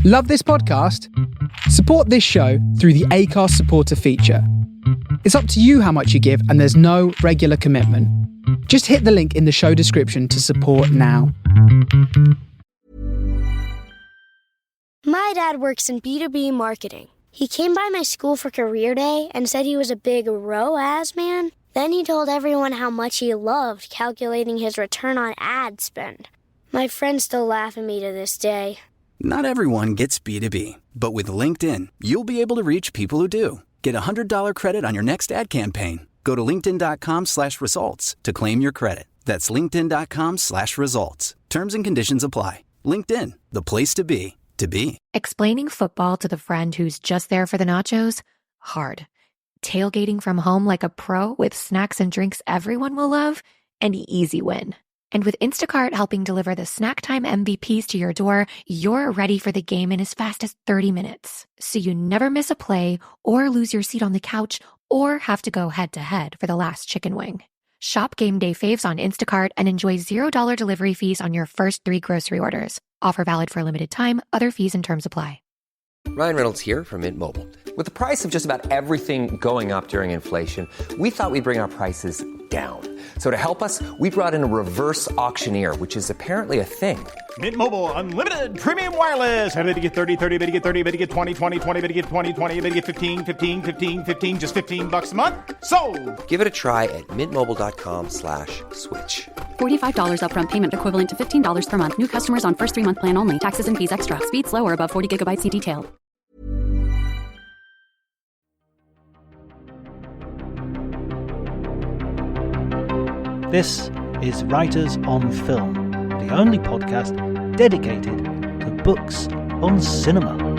Love this podcast? Support this show through the Acast supporter feature. It's up to you how much you give, and there's no regular commitment. Just hit the link in the show description to support now. My dad works in B2B marketing. He came by my school for career day and said he was a big ROAS man. Then he told everyone how much he loved calculating his return on ad spend. My friends still laugh at me to this day. Not everyone gets B2B, but with LinkedIn, you'll be able to reach people who do. Get a $100 credit on your next ad campaign. Go to linkedin.com/results to claim your credit. That's linkedin.com/results. Terms and conditions apply. LinkedIn, the place to be, to be. Explaining football to the friend who's just there for the nachos? Hard. Tailgating from home like a pro with snacks and drinks everyone will love? An easy win. And with Instacart helping deliver the snack time MVPs to your door, you're ready for the game in as fast as 30 minutes. So you never miss a play or lose your seat on the couch or have to go head-to-head for the last chicken wing. Shop Game Day faves on Instacart and enjoy $0 delivery fees on your first 3 grocery orders. Offer valid for a limited time. Other fees and terms apply. Ryan Reynolds here from Mint Mobile. With the price of just about everything going up during inflation, we thought we'd bring our prices down. So to help us, we brought in a reverse auctioneer, which is apparently a thing. Mint Mobile Unlimited Premium Wireless. How to get 30, 30, bit to get 30, bit to get 20, 20, 20, bit to get 20, 20, bit to get 15, 15, 15, 15, just $15 a month? Sold! Give it a try at mintmobile.com/switch. $45 upfront payment equivalent to $15 per month. New customers on first 3-month plan only. Taxes and fees extra. Speed slower above 40 gigabytes. See detail. This is Writers on Film, the only podcast dedicated to books on cinema.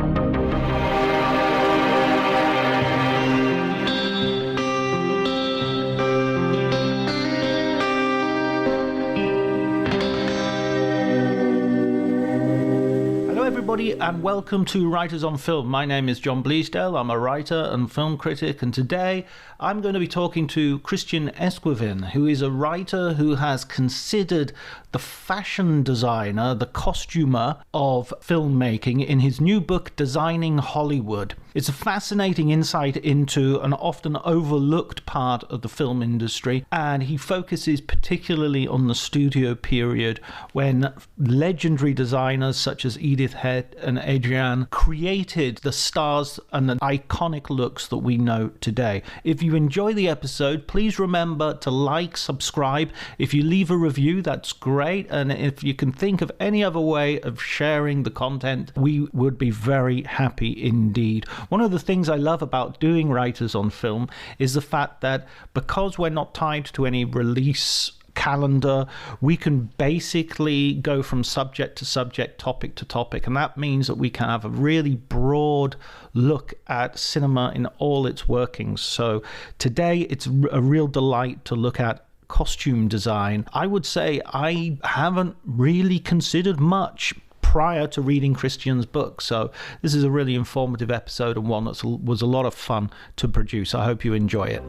Everybody, and welcome to Writers on Film. My name is John Bleasdale. I'm a writer and film critic, and today I'm going to be talking to Christian Esquevin, who is a writer who has considered the fashion designer, the costumer of filmmaking in his new book, Designing Hollywood. It's a fascinating insight into an often overlooked part of the film industry, and he focuses particularly on the studio period when legendary designers such as Edith Head and Adrienne created the stars and the iconic looks that we know today. If you enjoy the episode, please remember to like, subscribe. If you leave a review, that's great. And if you can think of any other way of sharing the content, we would be very happy indeed. One of the things I love about doing Writers on Film is the fact that because we're not tied to any release calendar, we can basically go from subject to subject, topic to topic, and that means that we can have a really broad look at cinema in all its workings. So today it's a real delight to look at costume design. I would say I haven't really considered much prior to reading Christian's book, so this is a really informative episode and one that was a lot of fun to produce. I hope you enjoy it.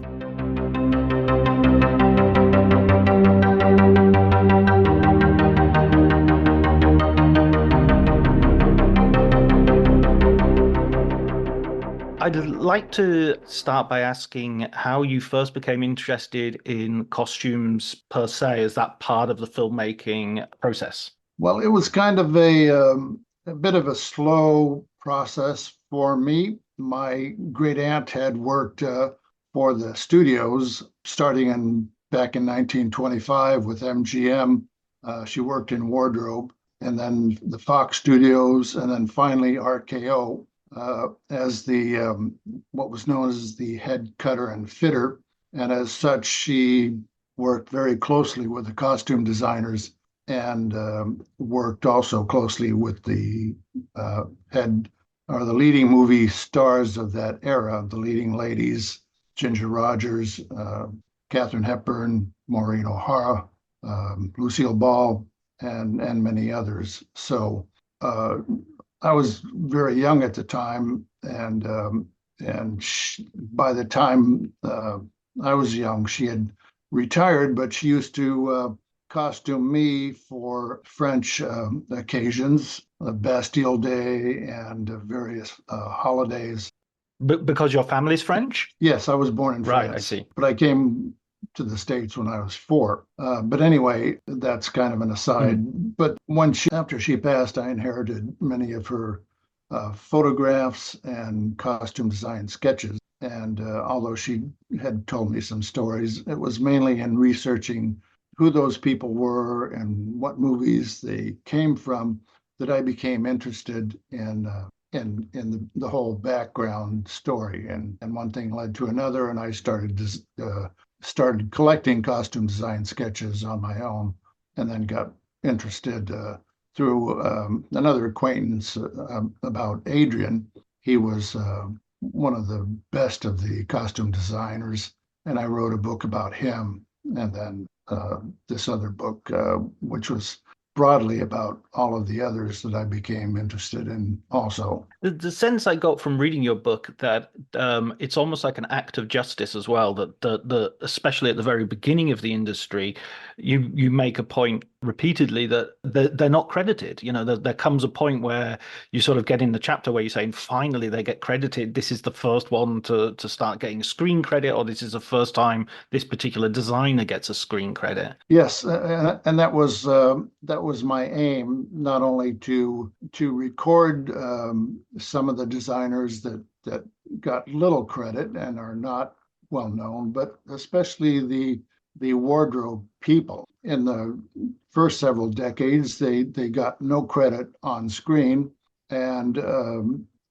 I'd like to start by asking how you first became interested in costumes per se. Is that part of the filmmaking process? Well, it was kind of a bit of a slow process for me. My great aunt had worked for the studios starting back in 1925 with MGM. She worked in wardrobe, and then the Fox Studios, and then finally RKO. As the what was known as the head cutter and fitter, and as such, she worked very closely with the costume designers and worked also closely with the head or the leading movie stars of that era, the leading ladies, Ginger Rogers, Katharine Hepburn, Maureen O'Hara, Lucille Ball, and many others. So I was very young at the time, and by the time I was young, she had retired, but she used to costume me for French occasions, Bastille Day and various holidays. Because your family's French? Yes, I was born in Right, France. I see. But I came to the States when I was 4. But anyway, that's kind of an aside. But after she passed, I inherited many of her photographs and costume design sketches. And although she had told me some stories, it was mainly in researching who those people were and what movies they came from that I became interested in the whole background story. And one thing led to another, and I started collecting costume design sketches on my own, and then got interested through another acquaintance about Adrian. He was one of the best of the costume designers, and I wrote a book about him. And then this other book, which was broadly about all of the others that I became interested in also. The sense I got from reading your book that it's almost like an act of justice as well, that especially at the very beginning of the industry, you make a point repeatedly that they're not credited. You know, there comes a point where you sort of get in the chapter where you're saying, finally they get credited. This is the first one to start getting screen credit, or this is the first time this particular designer gets a screen credit. Yes, and that was my aim, not only to record some of the designers that got little credit and are not well known, but especially the wardrobe people. In the first several decades, they got no credit on screen, and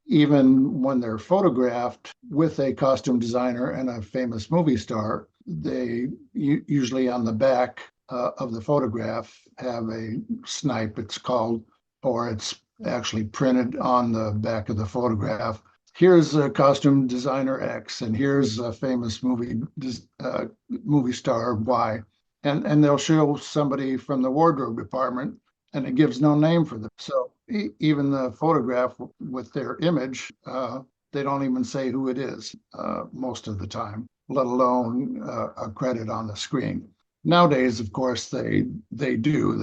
even when they're photographed with a costume designer and a famous movie star, they usually on the back of the photograph have a snipe, it's called, or it's actually printed on the back of the photograph. Here's a costume designer X, and here's a famous movie star Y, and they'll show somebody from the wardrobe department, and it gives no name for them. So even the photograph with their image, they don't even say who it is most of the time, let alone a credit on the screen. Nowadays, of course, they do.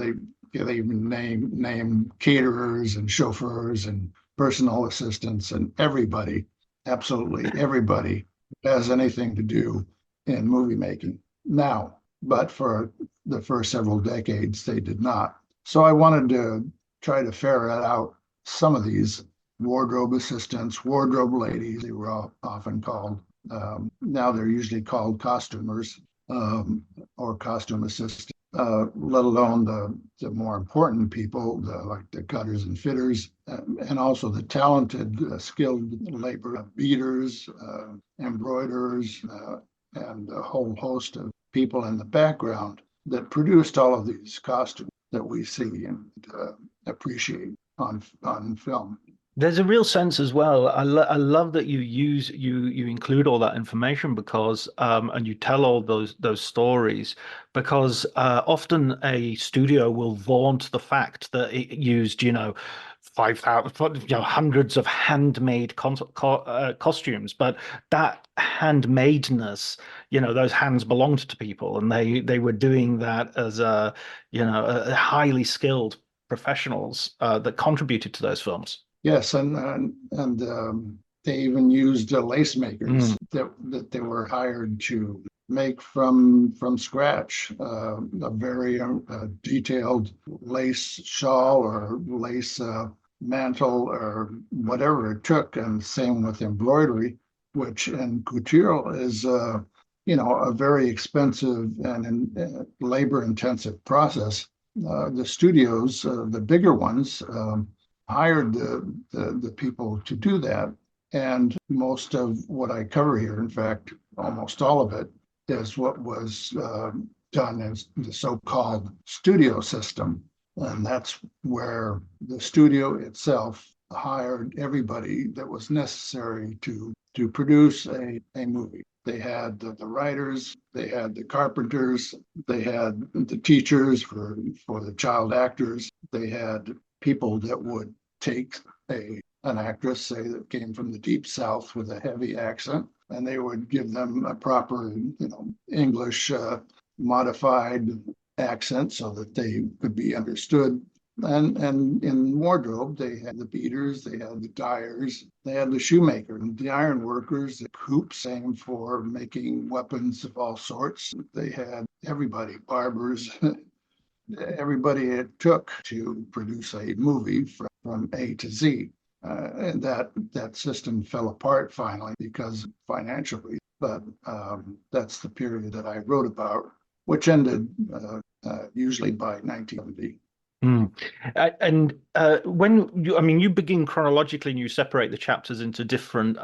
They even name caterers and chauffeurs and personal assistants and everybody, absolutely everybody who has anything to do in movie making now. But for the first several decades, they did not. So I wanted to try to ferret out some of these wardrobe assistants, wardrobe ladies, they were often called. Now they're usually called costumers or costume assistants. Let alone the more important people, like the cutters and fitters, and also the talented, skilled labor, beaters, embroiderers, and a whole host of people in the background that produced all of these costumes that we see and appreciate on film. There's a real sense as well. I love that you include all that information because and you tell all those stories because often a studio will vaunt the fact that it used 5,000 hundreds of handmade costumes, but that handmadeness, those hands belonged to people, and they were doing that as a highly skilled professionals that contributed to those films. Yes, and they even used lace makers that they were hired to make from scratch a very detailed lace shawl or lace mantle or whatever it took. And same with embroidery, which in couture is a very expensive and labor-intensive process. The studios, the bigger ones, hired the people to do that. And most of what I cover here, in fact, almost all of it, is what was done as the so-called studio system. And that's where the studio itself hired everybody that was necessary to produce a movie. They had the writers, they had the carpenters, they had the teachers for the child actors, they had people that would take an actress, say, that came from the Deep South with a heavy accent, and they would give them a proper, English modified accent so that they could be understood. And in wardrobe, they had the beaters, they had the dyers, they had the shoemaker, the iron workers, the coops, same for making weapons of all sorts. They had everybody, barbers, everybody it took to produce a movie from A to Z. And that system fell apart finally because financially. But that's the period that I wrote about, which ended usually by 1970. Mm. And when you begin chronologically and you separate the chapters into different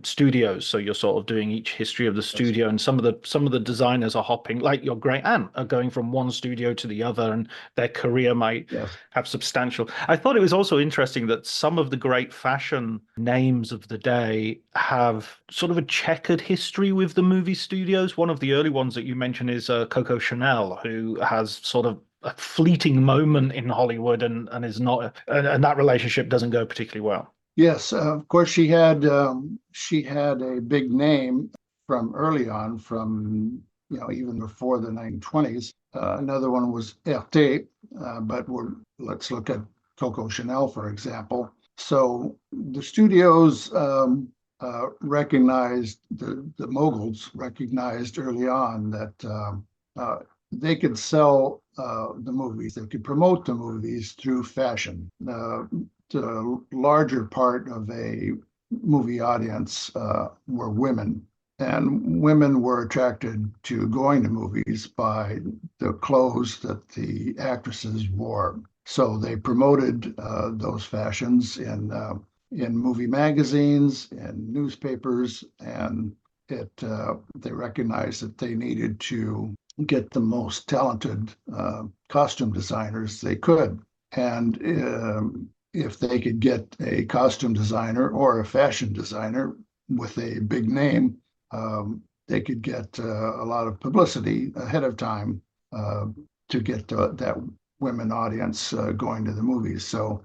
studios. So you're sort of doing each history of the studio, and some of the designers are hopping, like your great aunt, are going from one studio to the other, and their career might have substantial. I thought it was also interesting that some of the great fashion names of the day have sort of a checkered history with the movie studios. One of the early ones that you mentioned is Coco Chanel, who has sort of a fleeting moment in Hollywood and is not, and that relationship doesn't go particularly well. Yes, of course she had a big name from early on, from even before the 1920s. Another one was Haute, but let's look at Coco Chanel, for example. So the studios recognized, the moguls recognized early on that they could sell the movies, they could promote the movies through fashion. The larger part of a movie audience were women, and women were attracted to going to movies by the clothes that the actresses wore. So they promoted those fashions in movie magazines and newspapers, and they recognized that they needed to get the most talented costume designers they could. And if they could get a costume designer or a fashion designer with a big name, they could get a lot of publicity ahead of time to get that women audience going to the movies. So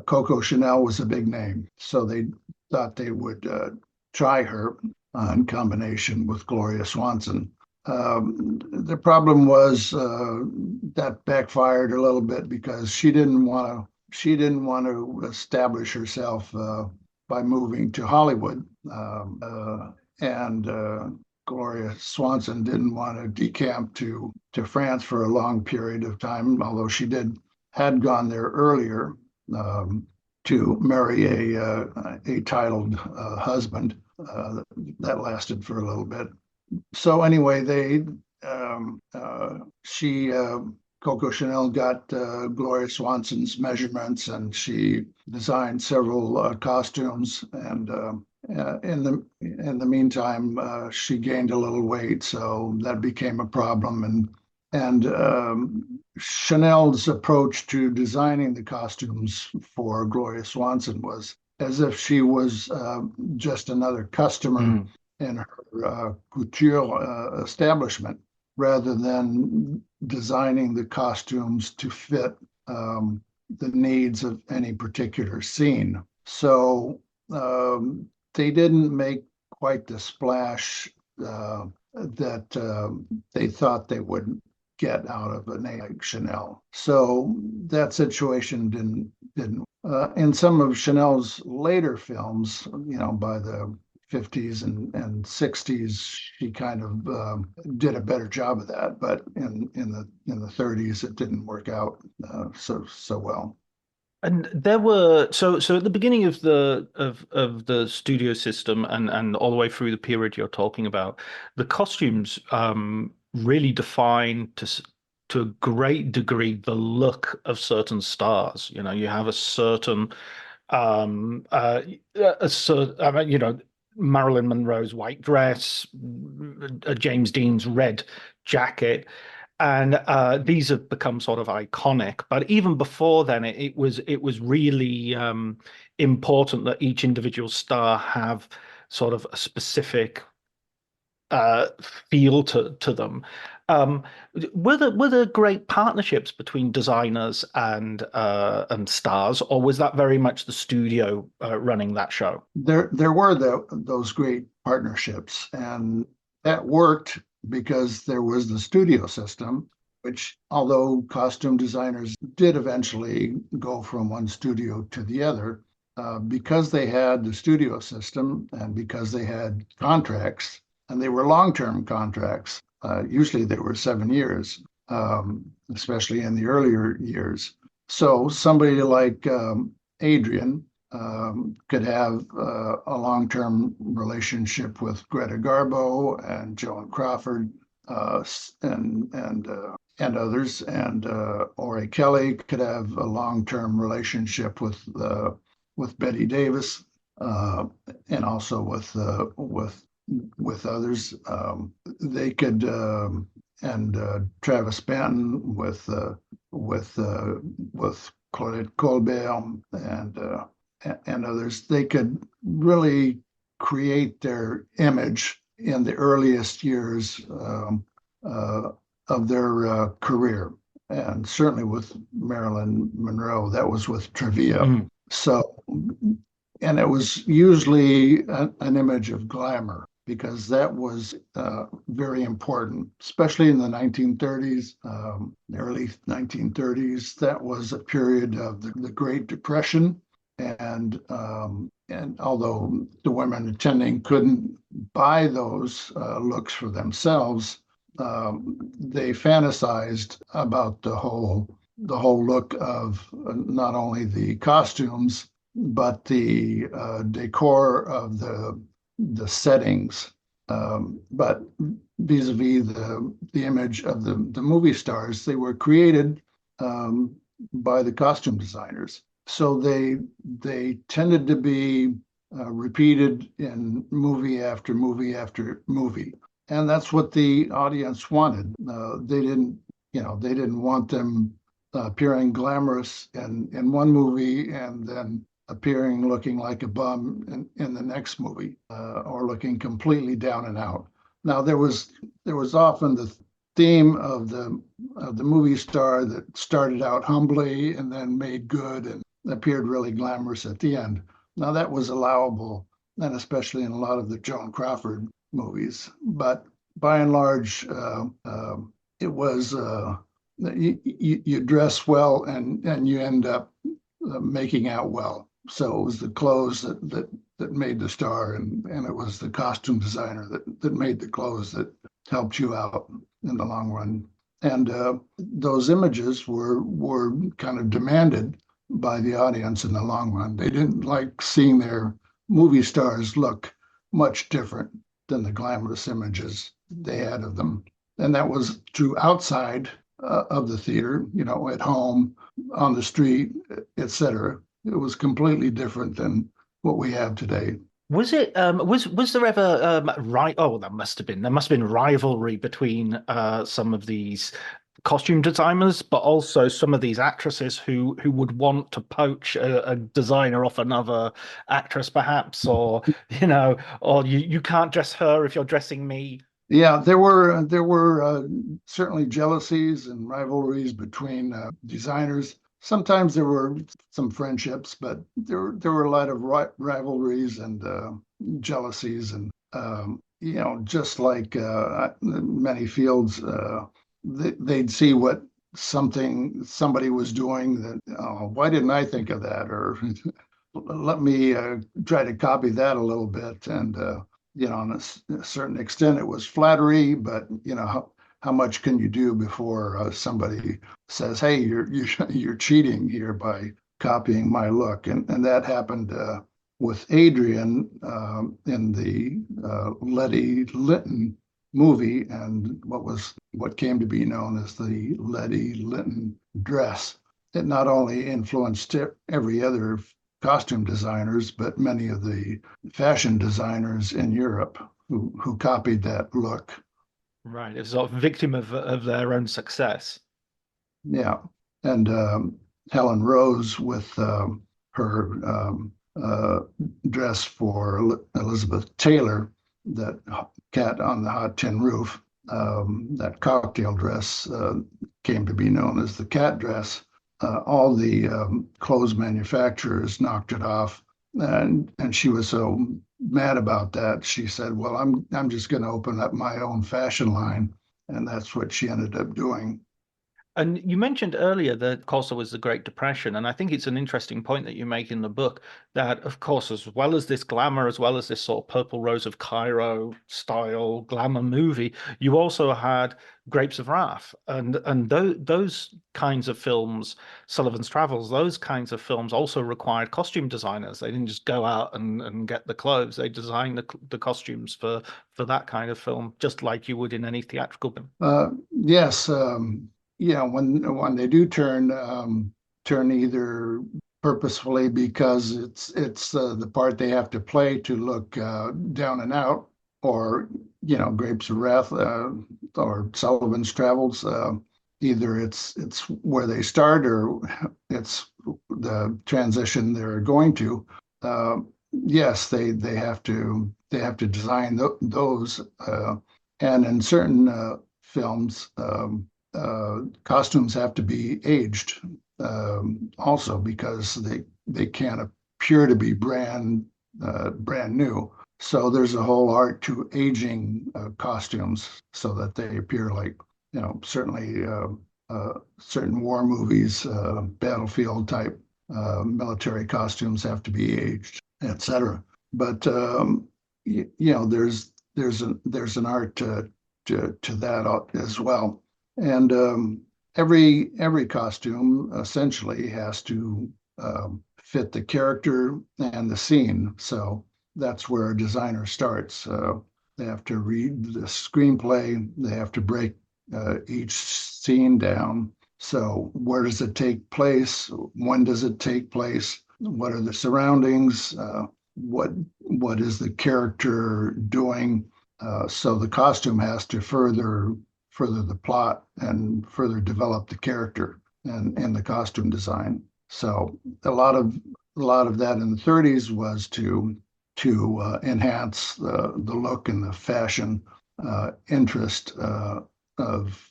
Coco Chanel was a big name. So they thought they would try her in combination with Gloria Swanson. The problem was that backfired a little bit because she didn't want to establish herself by moving to Hollywood, and Gloria Swanson didn't want to decamp to France for a long period of time, although she had gone there earlier to marry a titled husband. That lasted for a little bit. So anyway, Coco Chanel got Gloria Swanson's measurements, and she designed several costumes. And in the meantime, she gained a little weight, so that became a problem. And Chanel's approach to designing the costumes for Gloria Swanson was as if she was just another customer in her couture establishment, rather than designing the costumes to fit the needs of any particular scene. So they didn't make quite the splash that they thought they would get out of a name like Chanel. So that situation didn't. In some of Chanel's later films, by the 50s and 60s, she kind of did a better job of that, but in the 30s it didn't work out so well. And there were so at the beginning of the studio system and all the way through the period you're talking about, the costumes really define to a great degree the look of certain stars. You have a certain Marilyn Monroe's white dress, James Dean's red jacket, and these have become sort of iconic. But even before then, it was really important that each individual star have sort of a specific feel to them. Were there great partnerships between designers and stars, or was that very much the studio running that show? There were those great partnerships, and that worked because there was the studio system. which, although costume designers did eventually go from one studio to the other, because they had the studio system and because they had contracts, and they were long-term contracts, usually they were 7 years, especially in the earlier years. So somebody like Adrian could have a long-term relationship with Greta Garbo and Joan Crawford and others, and Ori Kelly could have a long-term relationship with Betty Davis, and also with others. They could and Travis Banton with Claudette Colbert and others. They could really create their image in the earliest years of their career. And certainly with Marilyn Monroe, that was with Travilla. Mm. So, and it was usually an image of glamour, because that was very important, especially in the 1930s, the early 1930s. That was a period of the Great Depression. And although the women attending couldn't buy those looks for themselves, they fantasized about the whole look of not only the costumes, but the decor of the settings. But vis-a-vis the image of the movie stars, they were created by the costume designers. So they tended to be repeated in movie after movie after movie. And that's what the audience wanted. They didn't want them appearing glamorous in one movie and then appearing looking like a bum in the next movie, or looking completely down and out. Now there was often the theme of the movie star that started out humbly and then made good and appeared really glamorous at the end. Now that was allowable, and especially in a lot of the Joan Crawford movies. But by and large, it was you dress well and you end up making out well. So it was the clothes that made the star, and it was the costume designer that made the clothes that helped you out in the long run. And those images were kind of demanded by the audience in the long run. They didn't like seeing their movie stars look much different than the glamorous images they had of them. And that was true outside of the theater, at home, on the street, etc. It was completely different than what we have today. Was it was there ever there must have been rivalry between some of these costume designers, but also some of these actresses who would want to poach a designer off another actress, perhaps, or you can't dress her if you're dressing me. Yeah, there were certainly jealousies and rivalries between designers. Sometimes there were some friendships, but there were a lot of rivalries and jealousies, and just like many fields, they'd see what somebody was doing that, why didn't I think of that? Or let me try to copy that a little bit. And, on a certain extent, it was flattery, but, how much can you do before somebody says, hey, you're cheating here by copying my look? And that happened with Adrian in the Letty Linton movie, and what came to be known as the Letty Linton dress. It not only influenced every other costume designers, but many of the fashion designers in Europe who copied that look. Right, it's sort of victim of their own success. Yeah, and Helen Rose with her dress for Elizabeth Taylor, that Cat on the Hot Tin Roof, that cocktail dress came to be known as the cat dress. All the clothes manufacturers knocked it off, and she was so mad about that. She said, well, I'm just going to open up my own fashion line. And that's what she ended up doing. And you mentioned earlier that, of course, there was the Great Depression, and I think it's an interesting point that you make in the book that, of course, as well as this glamour, as well as this sort of Purple Rose of Cairo style glamour movie, you also had Grapes of Wrath, and those kinds of films, Sullivan's Travels, those kinds of films also required costume designers. They didn't just go out and get the clothes; they designed the costumes for that kind of film, just like you would in any theatrical film. Yes. Yeah, when they do turn either purposefully because it's the part they have to play to look down and out, or Grapes of Wrath or Sullivan's Travels. Either it's where they start or it's the transition they're going to. Yes, they have to design those, and in certain films. Costumes have to be aged also because they can't appear to be brand new. So there's a whole art to aging costumes so that they appear like, certainly certain war movies, battlefield type military costumes have to be aged, etc. But there's an art to that as well. And every costume essentially has to fit the character and the scene. So that's where a designer starts. They have to read the screenplay. They have to break each scene down. So where does it take place? When does it take place? What are the surroundings? What is the character doing? So the costume has to further the plot and further develop the character and the costume design. So a lot of that in the 30s was to enhance the look and the fashion interest of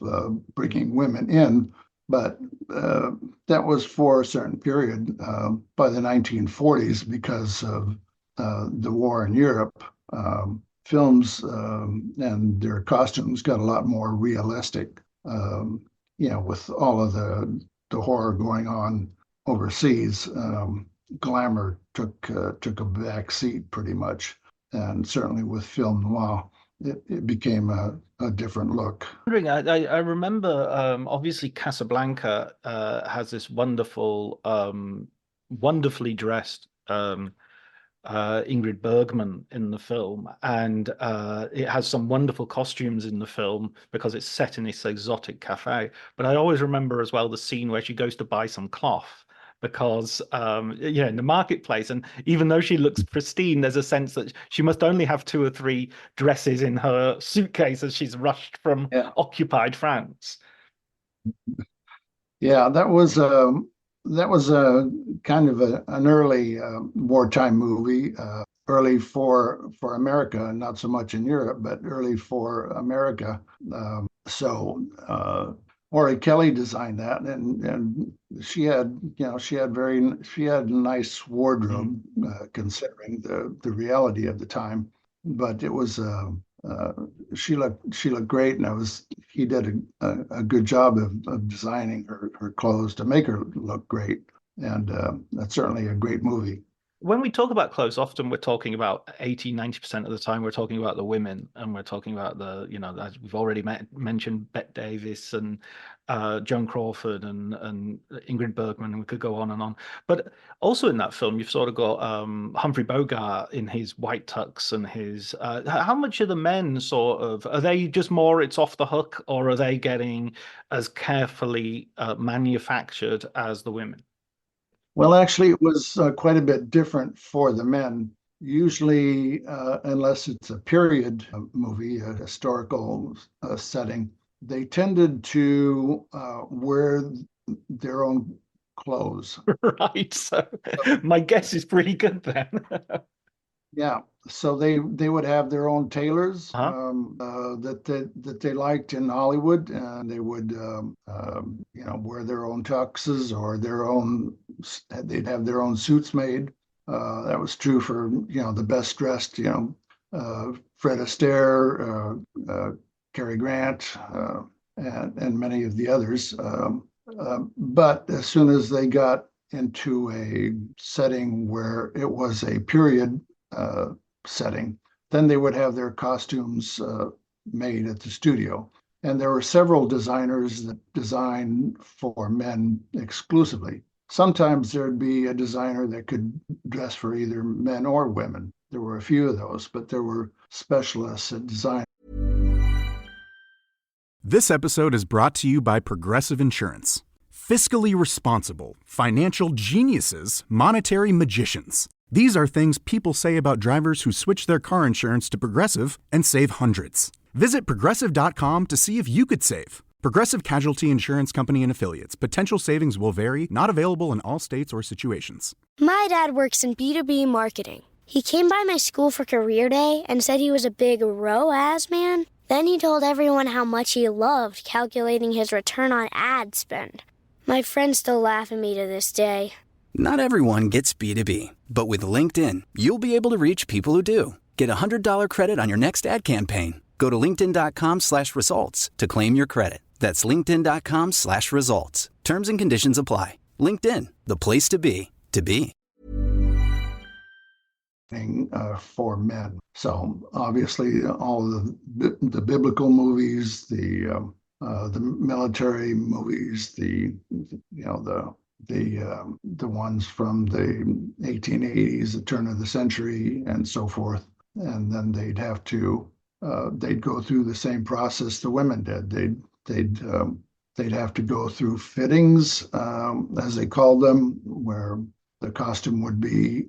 bringing women in. But that was for a certain period. By the 1940s, because of the war in Europe, films and their costumes got a lot more realistic. With all of the horror going on overseas, glamour took a back seat pretty much, and certainly with film noir, it became a different look. I remember, obviously Casablanca has this wonderful, wonderfully dressed Ingrid Bergman in the film, and it has some wonderful costumes in the film because it's set in this exotic cafe. But I always remember as well the scene where she goes to buy some cloth because in the marketplace, and even though she looks pristine, there's a sense that she must only have 2 or 3 dresses in her suitcase as she's rushed from occupied France. Yeah, that was a kind of an early wartime movie, early for America, not so much in Europe, but early for America. So Ori Kelly designed that, and she had a nice wardrobe considering the reality of the time. But it was she looked great, and he did a good job of designing her clothes to make her look great, and that's certainly a great movie. When we talk about clothes, often we're talking about 80-90% of the time, we're talking about the women, and we're talking about as we've already mentioned, Bette Davis and Joan Crawford and Ingrid Bergman, and we could go on and on. But also in that film, you've sort of got Humphrey Bogart in his white tux and his. How much are the men are they just more it's off the hook, or are they getting as carefully manufactured as the women? Well, actually, it was quite a bit different for the men. Usually, unless it's a period movie, a historical setting, they tended to wear their own clothes. Right. So my guess is pretty good then. Yeah. So they would have their own tailors that they liked in Hollywood, and they would wear their own tuxes or they'd have their own suits made. That was true for the best dressed Fred Astaire, Cary Grant, and many of the others. But as soon as they got into a setting where it was a period setting, then they would have their costumes made at the studio. And there were several designers that designed for men exclusively. Sometimes there'd be a designer that could dress for either men or women. There were a few of those, but there were specialists at design. This episode is brought to you by Progressive Insurance. Fiscally responsible, financial geniuses, monetary magicians. These are things people say about drivers who switch their car insurance to Progressive and save hundreds. Visit Progressive.com to see if you could save. Progressive Casualty Insurance Company and Affiliates. Potential savings will vary, not available in all states or situations. My dad works in B2B marketing. He came by my school for career day and said he was a big ROAS man. Then he told everyone how much he loved calculating his return on ad spend. My friends still laugh at me to this day. Not everyone gets B2B, but with LinkedIn, you'll be able to reach people who do. Get a $100 credit on your next ad campaign. Go to linkedin.com/results to claim your credit. That's linkedin.com/results. Terms and conditions apply. LinkedIn, the place to be, to be. For men. So obviously all the biblical movies, the military movies, the ones from the 1880s, the turn of the century, and so forth. And then they'd have to they'd go through the same process the women did. They'd have to go through fittings, as they called them, where the costume would be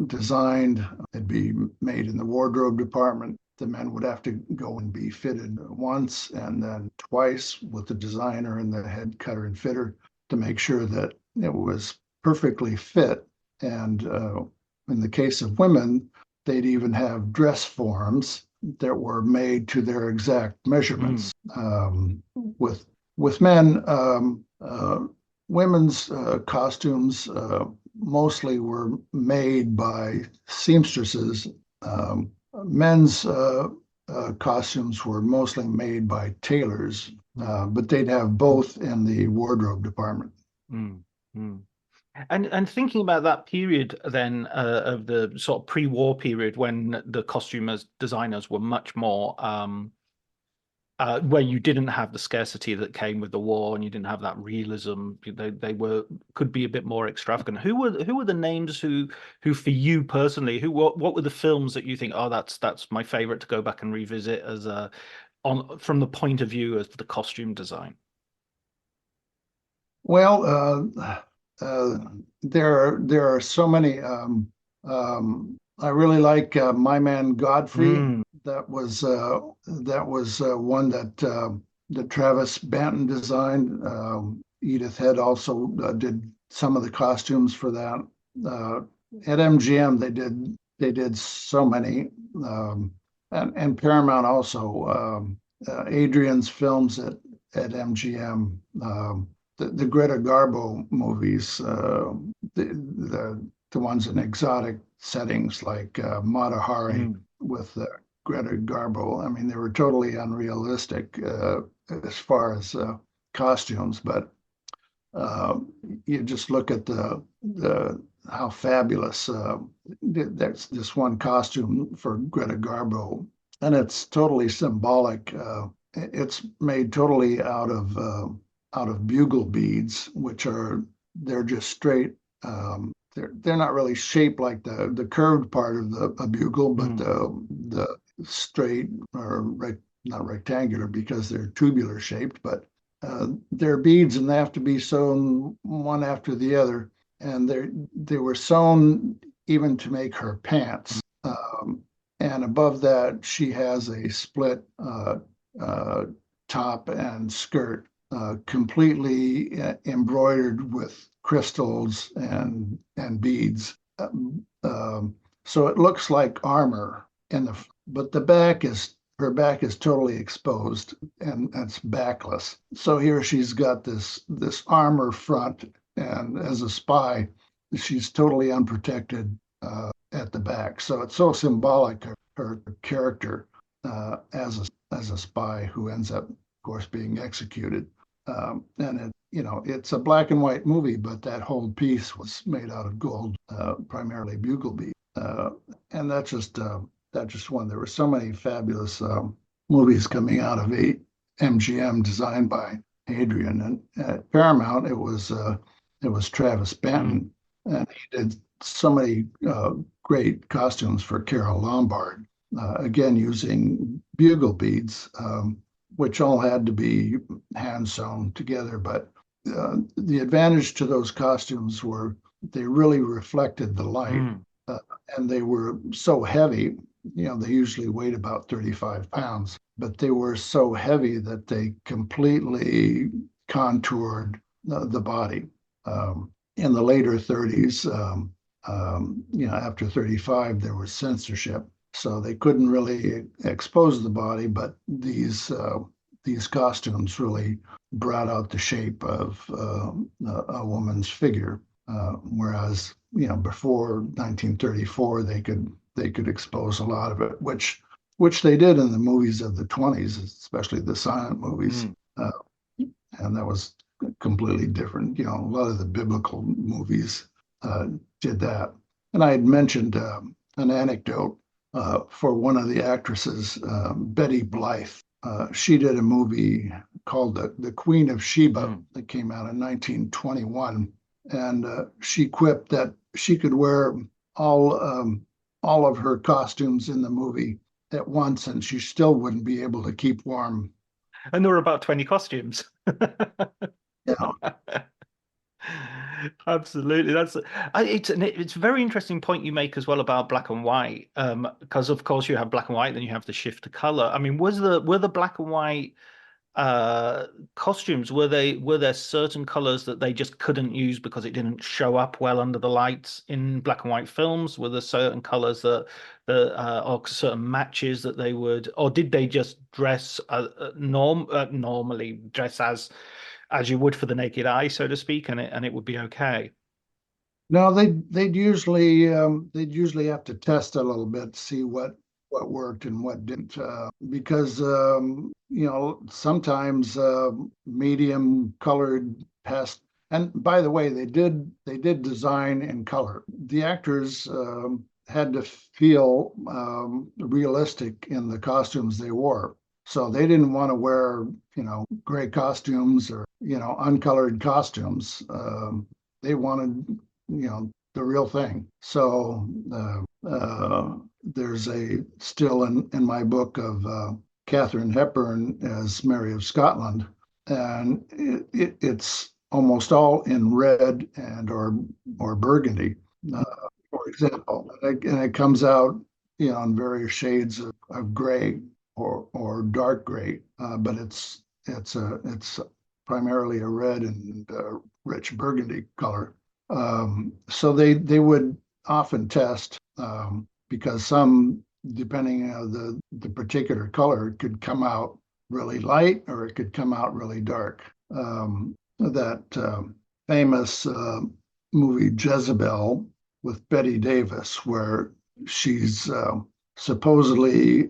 designed. It'd be made in the wardrobe department. The men would have to go and be fitted once and then twice with the designer and the head cutter and fitter to make sure that it was perfectly fit. And in the case of women, they'd even have dress forms that were made to their exact measurements. With men, women's costumes mostly were made by seamstresses. Men's costumes were mostly made by tailors, but they'd have both in the wardrobe department. And thinking about that period then of the sort of pre-war period when the costume designers were much more where you didn't have the scarcity that came with the war and you didn't have that realism, they could be a bit more extravagant. Who were the names who for you personally, what were the films that you think, oh, that's my favorite to go back and revisit as from the point of view of the costume design? Well, there are so many. I really like My Man Godfrey. That was one that Travis Banton designed. Edith Head also did some of the costumes for that. At MGM, they did so many, and Paramount also. Adrian's films at MGM. The Greta Garbo movies, the ones in exotic settings like Mata Hari with Greta Garbo. I mean, they were totally unrealistic as far as costumes, but you just look at the how fabulous that's this one costume for Greta Garbo, and it's totally symbolic. It's made totally out of bugle beads, which they're just straight. They're not really shaped like the curved part of a bugle, but the straight or not rectangular because they're tubular shaped, but they're beads and they have to be sewn one after the other. And they were sewn even to make her pants. And above that, she has a split top and skirt, completely embroidered with crystals and beads. So it looks like armor but her back is totally exposed and it's backless. So here she's got this armor front, and as a spy, she's totally unprotected at the back. So it's so symbolic of her character as a spy who ends up course, being executed. And it's a black and white movie, but that whole piece was made out of gold, primarily bugle bead. And that's just one. There were so many fabulous movies coming out of MGM designed by Adrian, and at Paramount it was Travis Banton, and he did so many great costumes for Carole Lombard, again using bugle beads, which all had to be hand sewn together. But the advantage to those costumes were they really reflected the light, and they were so heavy. They usually weighed about 35 pounds, but they were so heavy that they completely contoured the body. In the later 30s, after 35, there was censorship, so they couldn't really expose the body. But these costumes really brought out the shape of a woman's figure, whereas before 1934, they could expose a lot of it, which they did in the movies of the 20s, especially the silent movies, and that was completely different. A lot of the biblical movies did that. And I had mentioned an anecdote for one of the actresses, Betty Blythe. She did a movie called The Queen of Sheba that came out in 1921, and she quipped that she could wear all of her costumes in the movie at once, and she still wouldn't be able to keep warm. And there were about 20 costumes. Absolutely. It's a very interesting point you make as well about black and white, because of course you have black and white, then you have the shift to color. I mean, were the black and white costumes, were there certain colors that they just couldn't use because it didn't show up well under the lights in black and white films? Were there certain colors that or certain matches that they would, or did they just dress normally dress as you would for the naked eye, so to speak, and it would be okay? No, they'd usually have to test a little bit to see what worked and what didn't, because sometimes medium colored past. And by the way, they did design in color. The actors had to feel realistic in the costumes they wore. So they didn't want to wear, gray costumes or, uncolored costumes. They wanted, the real thing. So there's still in my book of Katharine Hepburn as Mary of Scotland, and it's almost all in red and or burgundy, for example, and it comes out, in various shades of gray or dark gray, but it's primarily a red and rich burgundy color. So they would often test, because some, depending on the particular color, it could come out really light or it could come out really dark. That famous movie Jezebel with Bette Davis, where she's supposedly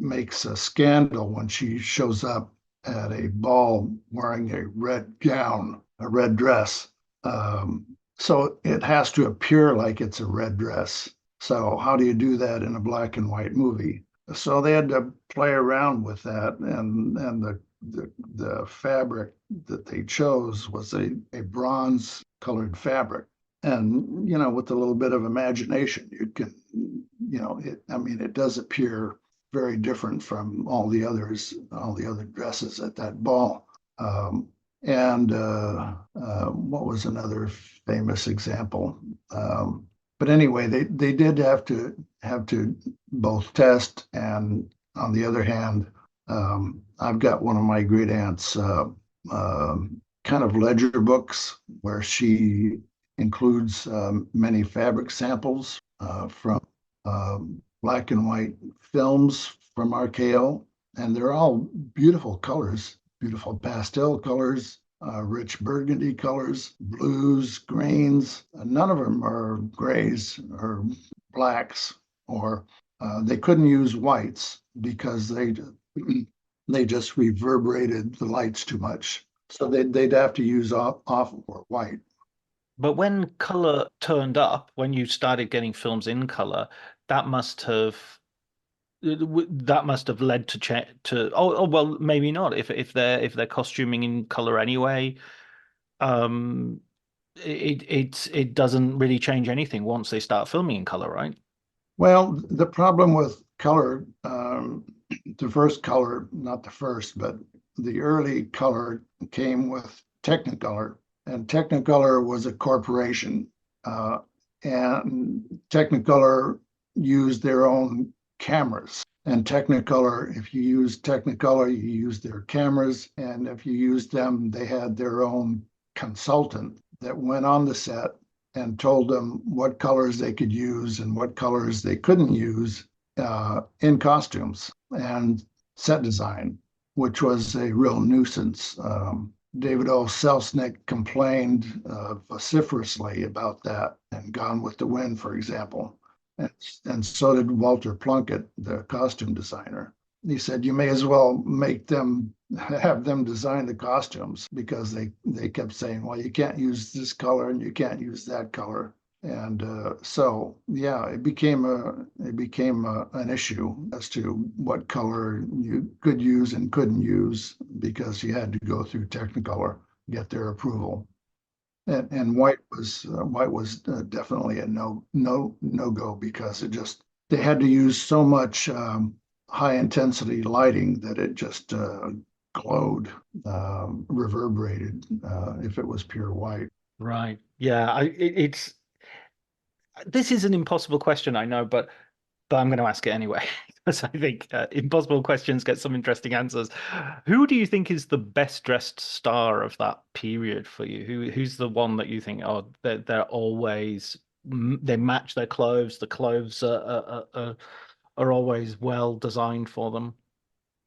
makes a scandal when she shows up at a ball wearing a red gown, a red dress. So it has to appear like it's a red dress. So how do you do that in a black and white movie? So they had to play around with that, and the fabric that they chose was a bronze colored fabric. And with a little bit of imagination, you can, it does appear very different from all the other dresses at that ball. And what was another famous example? But anyway, they did have to both test, and on the other hand, I've got one of my great aunts kind of ledger books where she includes many fabric samples from black and white films from RKO, and they're all beautiful colors, beautiful pastel colors, rich burgundy colors, blues, greens. None of them are grays or blacks, or they couldn't use whites because they They just reverberated the lights too much. So they'd have to use off or white. But when color turned up, when you started getting films in color, that must have led to well, maybe not if they're costuming in color anyway. um it doesn't really change anything once they start filming in color, right? Well, the problem with color, the first color, not the first, but the early color came with Technicolor, and Technicolor was a corporation, and Technicolor used their own cameras. And Technicolor, if you use Technicolor, you use their cameras, and if you used them, they had their own consultant that went on the set and told them what colors they could use and what colors they couldn't use in costumes and set design, which was a real nuisance. David O. Selznick complained vociferously about that, and Gone with the Wind, for example. And so did Walter Plunkett, the costume designer. He said, you may as well have them design the costumes, because they kept saying, well, you can't use this color and you can't use that color. And so, yeah, it became an issue as to what color you could use and couldn't use, because you had to go through Technicolor, get their approval. And white was definitely a no go, because they had to use so much high intensity lighting that it just glowed, reverberated, if it was pure white. Right. Yeah. This is an impossible question, I know, but I'm going to ask it anyway, because I think impossible questions get some interesting answers. Who do you think is the best dressed star of that period for you? Who's the one that you think, oh, they're always, they match their clothes. The clothes are always well designed for them.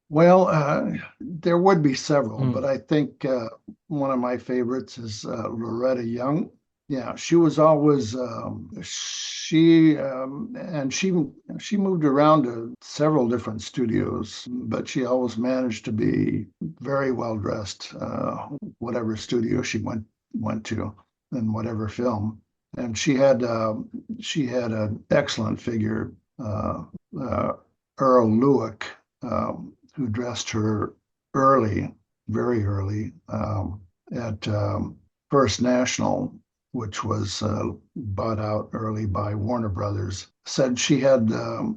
Well, there would be several, but I think one of my favorites is Loretta Young. Yeah, she was always she moved around to several different studios, but she always managed to be very well dressed, whatever studio she went to, and whatever film. And she had an excellent figure. Earl Lewick, who dressed her early, very early, at First National, which was bought out early by Warner Brothers, said she had a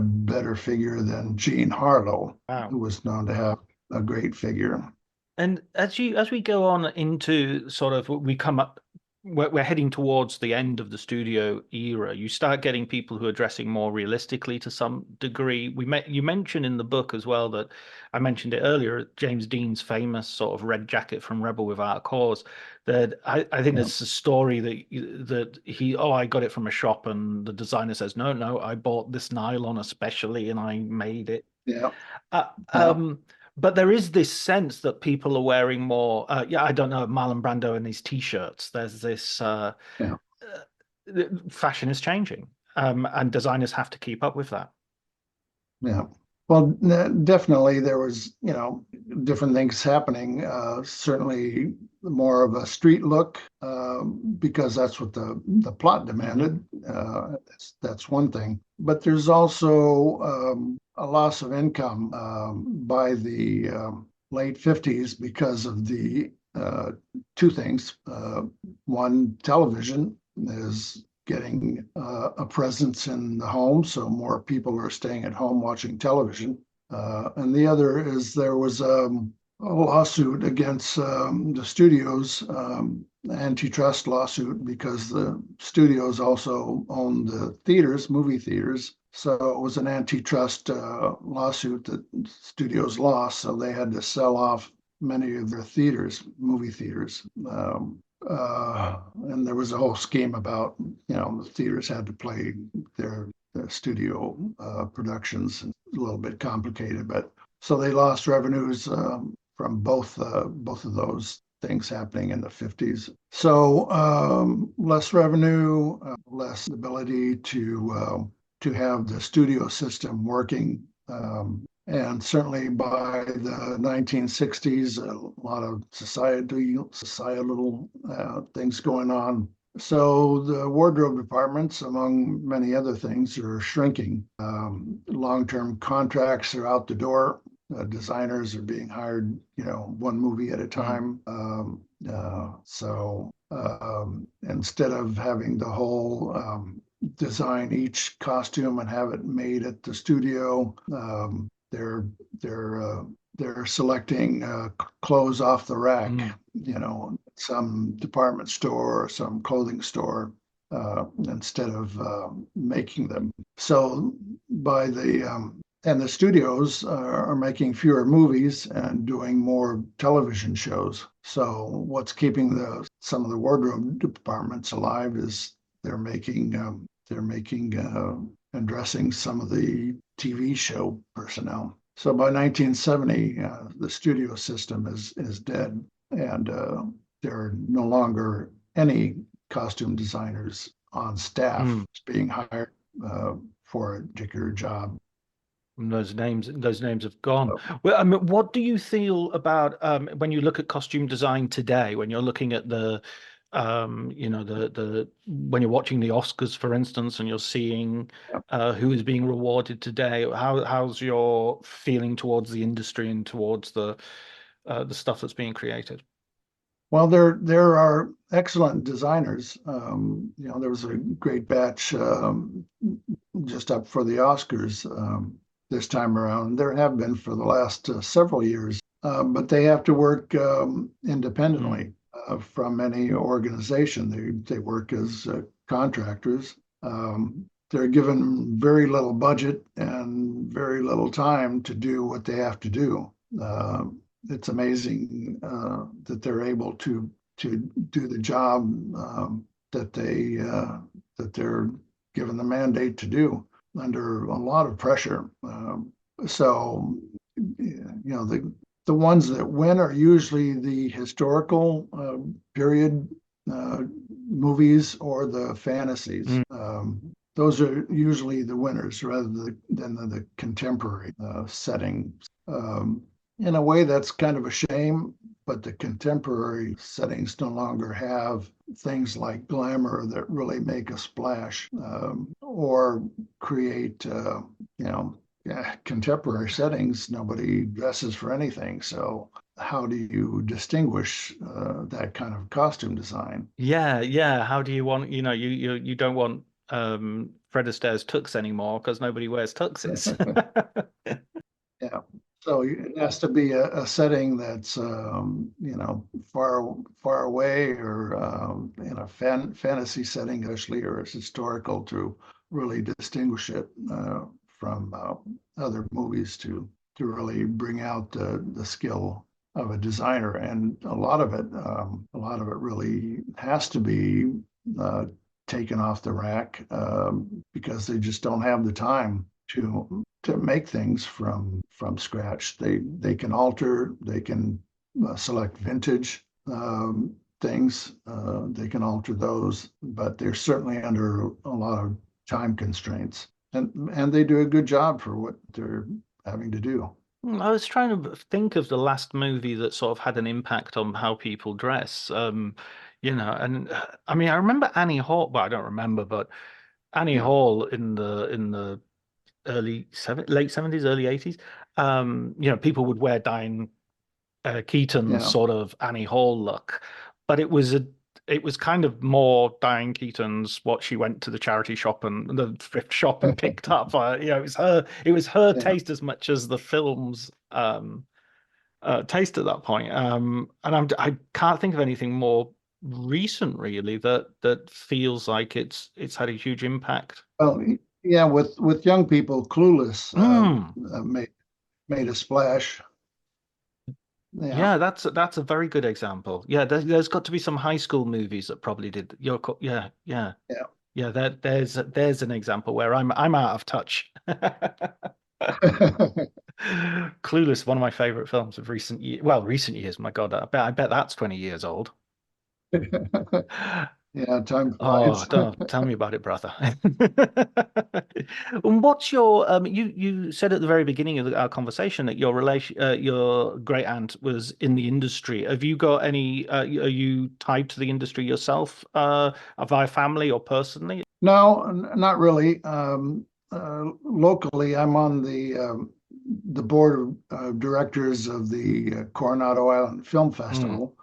better figure than Jean Harlow, wow, who was known to have a great figure. And as we go on into sort of, we're heading towards the end of the studio era. You start getting people who are dressing more realistically to some degree. You mentioned in the book as well, that I mentioned it earlier, James Dean's famous sort of red jacket from Rebel Without a Cause. That I think there's a story that I got it from a shop, and the designer says, no, I bought this nylon especially and I made it. Yeah. But there is this sense that people are wearing more, I don't know, Marlon Brando and his T-shirts. There's this fashion is changing, and designers have to keep up with that. Yeah. Well, definitely there was, different things happening. Certainly more of a street look, because that's what the plot demanded. That's one thing. But there's also a loss of income by the late 50s because of the two things. One, television is getting a presence in the home, so more people are staying at home watching television. And the other is there was a lawsuit against the studios, antitrust lawsuit, because the studios also own the theaters, movie theaters. So it was an antitrust lawsuit that studios lost, so they had to sell off many of their theaters, movie theaters. And there was a whole scheme about, the theaters had to play their studio productions. A little bit complicated, but so they lost revenues from both of those things happening in the 50s. So less revenue, less ability to have the studio system working. And certainly by the 1960s, a lot of societal things going on. So the wardrobe departments, among many other things, are shrinking. Long-term contracts are out the door. Designers are being hired, one movie at a time. So instead of having the whole design each costume and have it made at the studio, they're selecting clothes off the rack, some department store or some clothing store, instead of making them. So and the studios are making fewer movies and doing more television shows. So what's keeping some of the wardrobe departments alive is they're making and dressing some of the TV show personnel. So by 1970, the studio system is dead, and there are no longer any costume designers on staff being hired for a particular job. Those names have gone. Well, I mean, what do you feel about when you look at costume design today? When you're looking at the when you're watching the Oscars, for instance, and you're seeing who is being rewarded today, how's your feeling towards the industry and towards the stuff that's being created? Well, there are excellent designers. There was a great batch just up for the Oscars this time around. There have been for the last several years, but they have to work independently from any organization. They work as contractors. They're given very little budget and very little time to do what they have to do. It's amazing that they're able to do the job that they're given the mandate to do under a lot of pressure. So the ones that win are usually the historical period movies or the fantasies. Those are usually the winners rather than the contemporary setting. In a way, that's kind of a shame, but the contemporary settings no longer have things like glamour that really make a splash or create, contemporary settings. Nobody dresses for anything. So how do you distinguish that kind of costume design? Yeah. How do you want, you don't want Fred Astaire's tux anymore because nobody wears tuxes. Yeah. So it has to be a setting that's, far away, or in a fantasy setting, actually, or it's historical, to really distinguish it from other movies to really bring out the skill of a designer. And a lot of it really has to be taken off the rack because they just don't have the time to make things from scratch. They can alter, they can select vintage things, they can alter those, but they're certainly under a lot of time constraints. And they do a good job for what they're having to do. I was trying to think of the last movie that sort of had an impact on how people dress. And I mean, I remember Annie Hall. Well, I don't remember, but Annie Hall in the late 70s, early 80s. People would wear Diane Keaton's sort of Annie Hall look, but it was kind of more Diane Keaton's what she went to the charity shop and the thrift shop and picked up. It was her taste as much as the film's taste at that point. And I can't think of anything more recent really that feels like it's had a huge impact. Well, yeah, with young people, Clueless made a splash. Yeah, that's a very good example. Yeah, there's got to be some high school movies that probably did. Yeah. There's an example where I'm out of touch. Clueless, one of my favorite films of recent years. Well, recent years. My God, I bet that's 20 years old. Yeah, time Oh, flies. don't tell me about it, brother. And what's your you said at the very beginning of our conversation that your great aunt was in the industry. Have you got any are you tied to the industry yourself, via family or personally? No, not really. Locally, I'm on the board of directors of the Coronado Island Film Mm. Festival.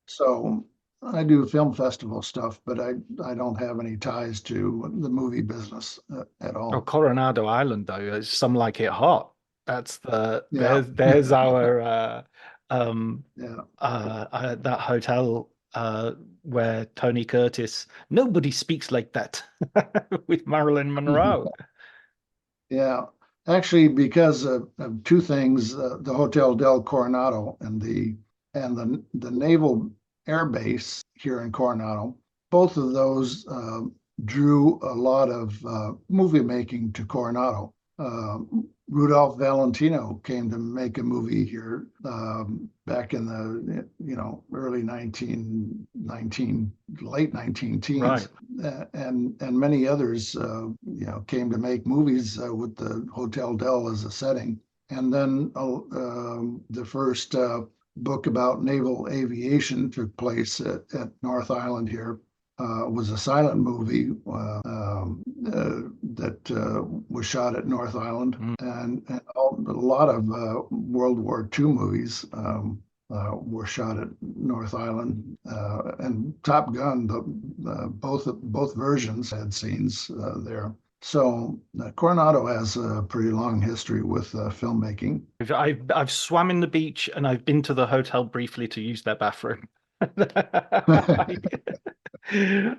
So I do film festival stuff, but I don't have any ties to the movie business at Oh, all. Coronado Island though, some like it hot. That's Yeah, there's our yeah. that hotel where Tony Curtis, nobody speaks like that, with Marilyn Monroe. Yeah, actually, because of two things, the Hotel del Coronado and the Naval Air Base here in Coronado, both of those drew a lot of movie making to Coronado. Rudolph Valentino came to make a movie here back in the early 1919, late 19 teens. Right. And many others came to make movies with the Hotel Del as a setting. And then the first book about naval aviation took place at North Island here. Was a silent movie that was shot at North Island, and a lot of World War II movies were shot at North Island, and Top Gun, both versions had scenes there. So Coronado has a pretty long history with filmmaking. I've swam in the beach and I've been to the hotel briefly to use their bathroom.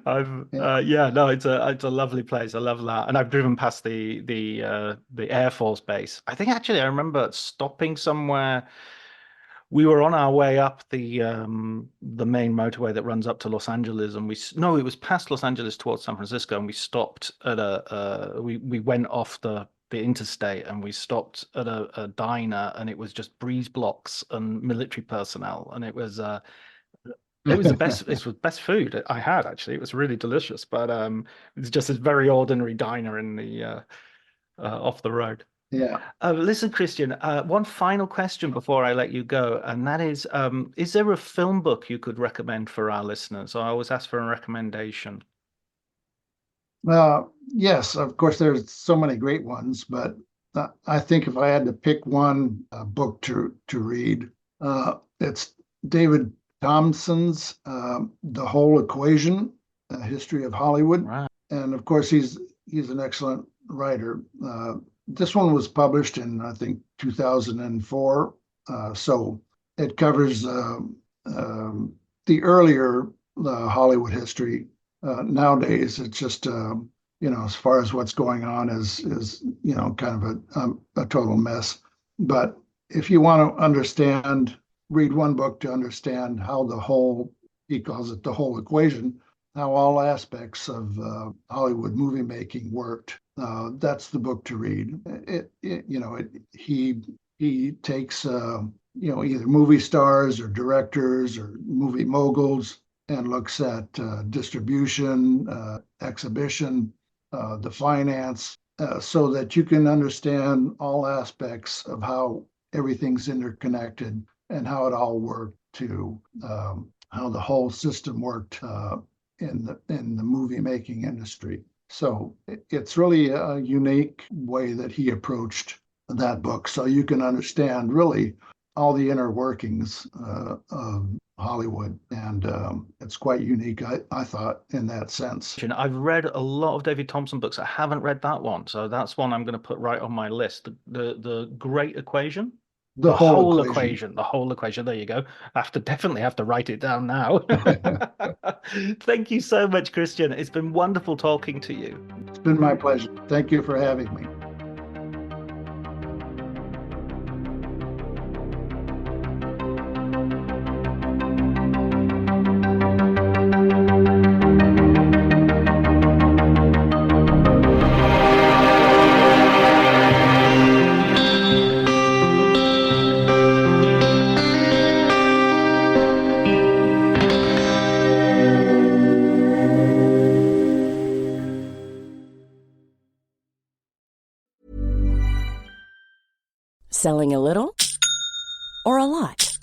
I've Yeah. yeah, no, it's a lovely place. I love that, and I've driven past the Air Force base. I think actually I remember stopping somewhere. We were on our way up the main motorway that runs up to Los Angeles, and no, it was past Los Angeles towards San Francisco, and we stopped at we went off the interstate and we stopped at a diner, and it was just breeze blocks and military personnel, and it was the best. It was best food I had, actually. It was really delicious, but it's just a very ordinary diner in the off the road. Yeah. Listen, Christian, one final question before I let you go, and that is there a film book you could recommend for our listeners? I always ask for a recommendation. Yes, of course, there's so many great ones, but I think if I had to pick one book to read, it's David Thompson's The Whole Equation, A History of Hollywood. Right. And of course, he's an excellent writer. This one was published in, I think, 2004. So it covers the earlier Hollywood history. Nowadays, it's just, as far as what's going on is kind of a total mess. But if you want to read one book to understand how he calls it the whole equation, how all aspects of Hollywood movie making worked. That's the book to read. He takes either movie stars or directors or movie moguls and looks at distribution, exhibition, the finance, so that you can understand all aspects of how everything's interconnected and how it all worked to how the whole system worked in the movie making industry. So it's really a unique way that he approached that book. So you can understand really all the inner workings of Hollywood. And it's quite unique, I thought, in that sense. I've read a lot of David Thompson books. I haven't read that one. So that's one I'm going to put right on my list. The Great Equation. The whole equation. The whole equation. There you go. Definitely have to write it down now. Thank you so much, Christian. It's been wonderful talking to you. It's been my pleasure. Thank you for having me. Selling a little or a lot?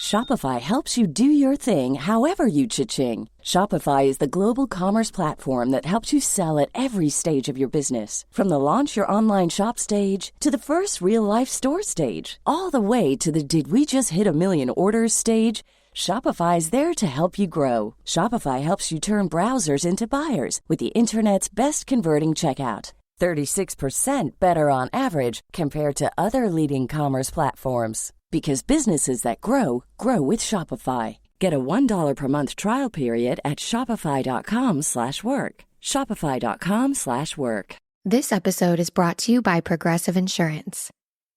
Shopify helps you do your thing however you cha-ching. Shopify is the global commerce platform that helps you sell at every stage of your business. From the launch your online shop stage to the first real-life store stage, all the way to the did we just hit a million orders stage. Shopify is there to help you grow. Shopify helps you turn browsers into buyers with the internet's best converting checkout. 36% better on average compared to other leading commerce platforms. Because businesses that grow, grow with Shopify. Get a $1 per month trial period at shopify.com/work. Shopify.com/work. This episode is brought to you by Progressive Insurance.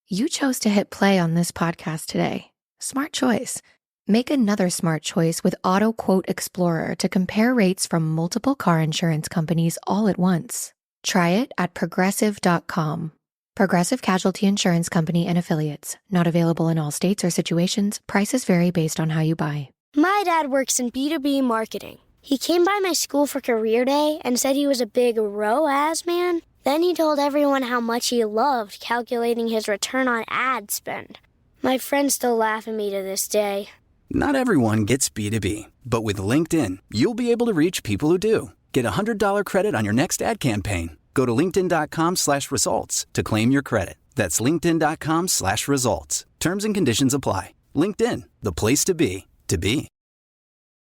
You chose to hit play on this podcast today. Smart choice. Make another smart choice with Auto Quote Explorer to compare rates from multiple car insurance companies all at once. Try it at progressive.com. Progressive Casualty Insurance Company and Affiliates. Not available in all states or situations. Prices vary based on how you buy. My dad works in B2B marketing. He came by my school for career day and said he was a big ROAS man. Then he told everyone how much he loved calculating his return on ad spend. My friends still laugh at me to this day. Not everyone gets B2B, but with LinkedIn, you'll be able to reach people who do. Get a $100 credit on your next ad campaign. Go to linkedin.com/results to claim your credit. That's linkedin.com/results. Terms and conditions apply. LinkedIn, the place to be, to be.